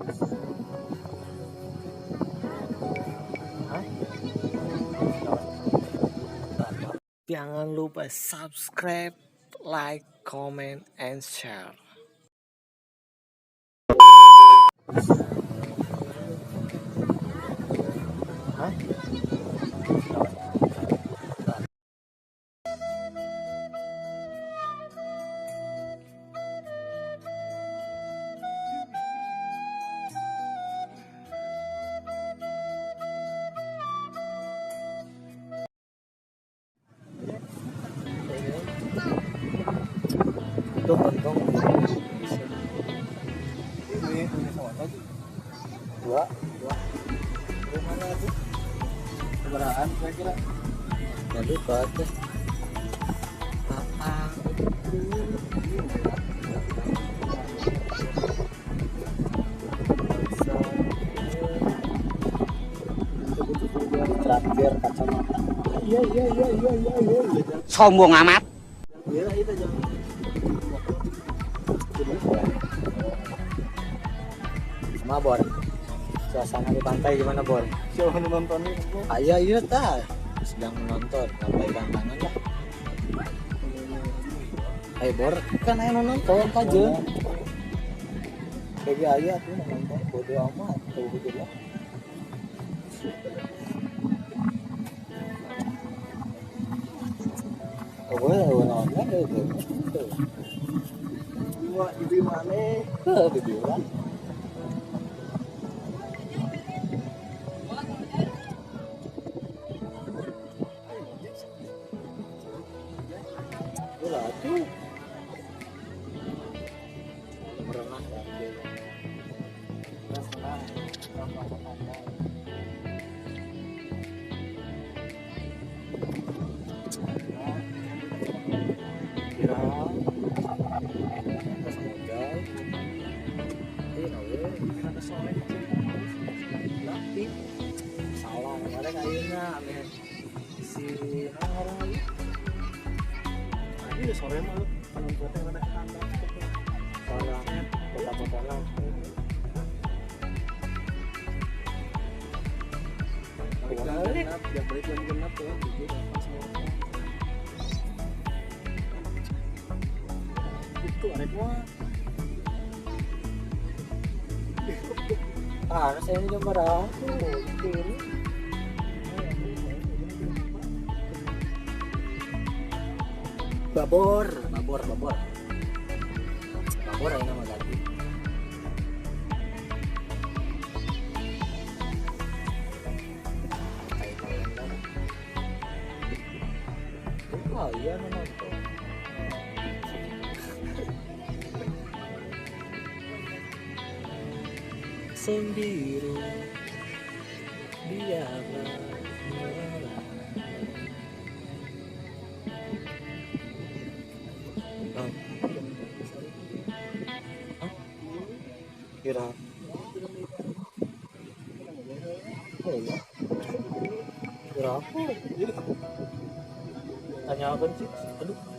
Hah? Jangan lupa subscribe, like, comment, and share. Hah? Tuh, untung ini sama tadi dua dari mana tuh keberaan kira-kira ya lupa tuh terakhir kacamata. Iya Sombong amat. iya itu jangan sama Bor, suasana di pantai gimana Bor? Siapa nonton ini? Iya ta sedang menonton pantai Bantangan lah. Ayo Bor kan ayo nonton aja. Bagi ayah tuh nonton bodo amat tuh gitu lah. Oh boleh nonton gitu. Gua di mana? Di bilang. Itulah tuh. Merenah kan dia. Salah kemarin kayaknya aneh si orang lagi Ini sore malu penontonnya mana anak orang kota-kota balik jam genap tuh itu ada gua saya ini coba aku ini babor ini nama ganti iya nonton sendiri dia kira kira apa tanya apa sih aduh